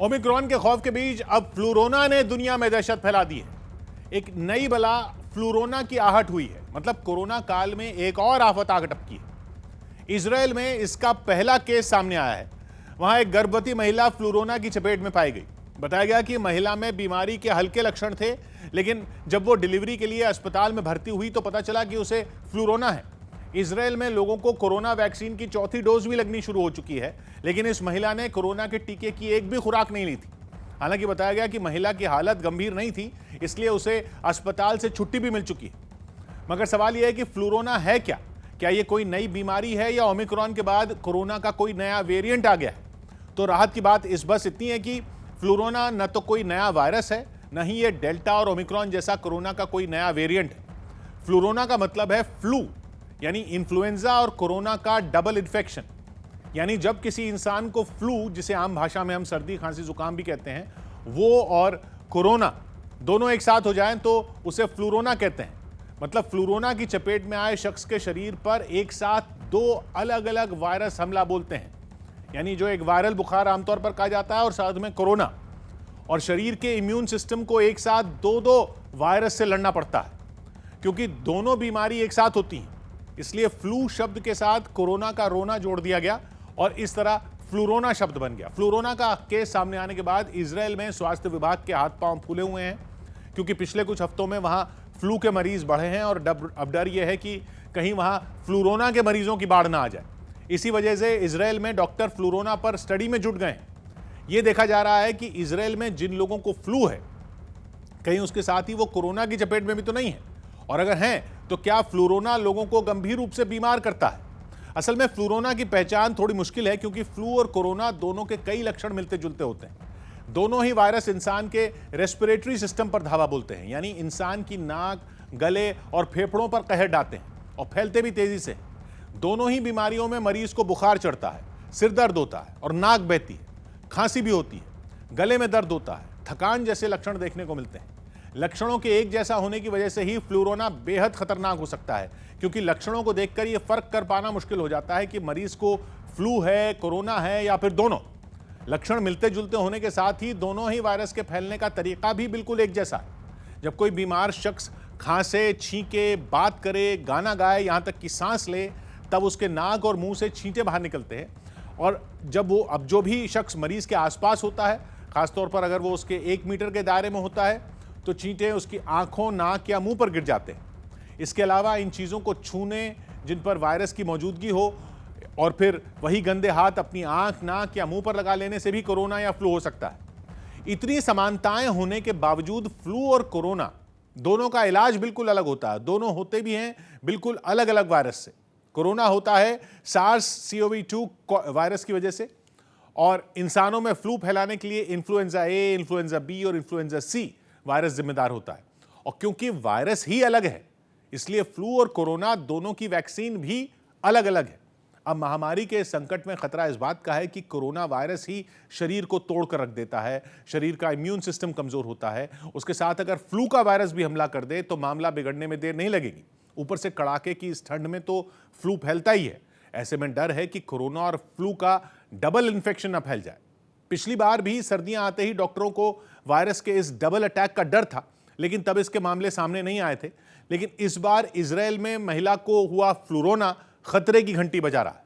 Omicron के खौफ के बीच अब फ्लूरोना ने दुनिया में दहशत फैला दी है। एक नई बला फ्लूरोना की आहट हुई है। मतलब कोरोना काल में एक और आफत आग टपकी है। इजराइल में इसका पहला केस सामने आया है। वहां एक गर्भवती महिला फ्लूरोना की चपेट में पाई गई। बताया गया कि महिला में बीमारी के हल्के लक्षण थे, लेकिन जब वो डिलीवरी के लिए अस्पताल में भर्ती हुई तो पता चला कि उसे फ्लूरोना है। इजराइल में लोगों को कोरोना वैक्सीन की चौथी डोज भी लगनी शुरू हो चुकी है, लेकिन इस महिला ने कोरोना के टीके की एक भी खुराक नहीं ली थी। हालांकि बताया गया कि महिला की हालत गंभीर नहीं थी, इसलिए उसे अस्पताल से छुट्टी भी मिल चुकी है। मगर सवाल यह है कि फ्लूरोना है क्या? क्या यह कोई नई बीमारी है या ओमिक्रॉन के बाद कोरोना का कोई नया वेरिएंट आ गया है? तो राहत की बात इस बस इतनी है कि फ्लूरोना न तो कोई नया वायरस है, न ही ये डेल्टा और ओमिक्रॉन जैसा कोरोना का कोई नया वेरिएंट है। फ्लूरोना का मतलब है फ्लू, यानी इन्फ्लुएंजा और कोरोना का डबल इन्फेक्शन। यानी जब किसी इंसान को फ्लू, जिसे आम भाषा में हम सर्दी खांसी जुकाम भी कहते हैं, वो और कोरोना दोनों एक साथ हो जाएं तो उसे फ्लूरोना कहते हैं। मतलब फ्लूरोना की चपेट में आए शख्स के शरीर पर एक साथ दो अलग अलग वायरस हमला बोलते हैं। यानी जो एक वायरल बुखार आमतौर पर कहा जाता है और साथ में कोरोना, और शरीर के इम्यून सिस्टम को एक साथ दो दो वायरस से लड़ना पड़ता है, क्योंकि दोनों बीमारी एक साथ होती हैं। इसलिए फ्लू शब्द के साथ कोरोना का रोना जोड़ दिया गया और इस तरह फ्लूरोना शब्द बन गया। फ्लूरोना का केस सामने आने के बाद इजराइल में स्वास्थ्य विभाग के हाथ पांव फूले हुए हैं, क्योंकि पिछले कुछ हफ्तों में वहां फ्लू के मरीज बढ़े हैं और अब डर यह है कि कहीं वहां फ्लूरोना के मरीजों की बाढ़ ना आ जाए। इसी वजह से इजराइल में डॉक्टर फ्लूरोना पर स्टडी में जुट गए हैं। यह देखा जा रहा है कि इजराइल में जिन लोगों को फ्लू है, कहीं उसके साथ ही वो कोरोना की चपेट में भी तो नहीं है, और अगर हैं तो क्या फ्लूरोना लोगों को गंभीर रूप से बीमार करता है? असल में फ्लूरोना की पहचान थोड़ी मुश्किल है, क्योंकि फ्लू और कोरोना दोनों के कई लक्षण मिलते जुलते होते हैं। दोनों ही वायरस इंसान के रेस्पिरेटरी सिस्टम पर धावा बोलते हैं, यानी इंसान की नाक, गले और फेफड़ों पर कहर डालते हैं और फैलते भी तेजी से। दोनों ही बीमारियों में मरीज को बुखार चढ़ता है, सिर दर्द होता है और नाक बहती है, खांसी भी होती है, गले में दर्द होता है, थकान जैसे लक्षण देखने को मिलते हैं। लक्षणों के एक जैसा होने की वजह से ही फ्लूरोना बेहद खतरनाक हो सकता है, क्योंकि लक्षणों को देखकर यह फर्क कर पाना मुश्किल हो जाता है कि मरीज को फ्लू है, कोरोना है या फिर दोनों। लक्षण मिलते जुलते होने के साथ ही दोनों ही वायरस के फैलने का तरीका भी बिल्कुल एक जैसा है। जब कोई बीमार शख्स खांसे, छींके, बात करे, गाना गाए, यहां तक कि सांस ले, तब उसके नाक और मुंह से छींटे बाहर निकलते हैं। और जब जो भी शख्स मरीज के आसपास होता है, खासतौर पर अगर वो उसके 1 मीटर के दायरे में होता है, तो चींटे उसकी आंखों, नाक या मुंह पर गिर जाते हैं। इसके अलावा इन चीज़ों को छूने जिन पर वायरस की मौजूदगी हो और फिर वही गंदे हाथ अपनी आंख, नाक या मुंह पर लगा लेने से भी कोरोना या फ्लू हो सकता है। इतनी समानताएं होने के बावजूद फ्लू और कोरोना दोनों का इलाज बिल्कुल अलग होता है। दोनों होते भी हैं बिल्कुल अलग अलग वायरस से। कोरोना होता है SARS-CoV-2 वायरस की वजह से, और इंसानों में फ्लू फैलाने के लिए इन्फ्लुएंजा ए, इन्फ्लुएंजा बी और इन्फ्लुएंजा सी वायरस जिम्मेदार होता है। और क्योंकि वायरस ही अलग है, इसलिए फ्लू और कोरोना दोनों की वैक्सीन भी अलग अलग है। अब महामारी के संकट में खतरा इस बात का है कि कोरोना वायरस ही शरीर को तोड़कर रख देता है, शरीर का इम्यून सिस्टम कमजोर होता है। उसके साथ अगर फ्लू का वायरस भी हमला कर दे तो मामला बिगड़ने में देर नहीं लगेगी। ऊपर से कड़ाके की इस ठंड में तो फ्लू फैलता ही है। ऐसे में डर है कि कोरोना और फ्लू का डबल इन्फेक्शन न फैल जाए। पिछली बार भी सर्दियां आते ही डॉक्टरों को वायरस के इस डबल अटैक का डर था, लेकिन तब इसके मामले सामने नहीं आए थे। लेकिन इस बार इजराइल में महिला को हुआ फ्लूरोना खतरे की घंटी बजा रहा है।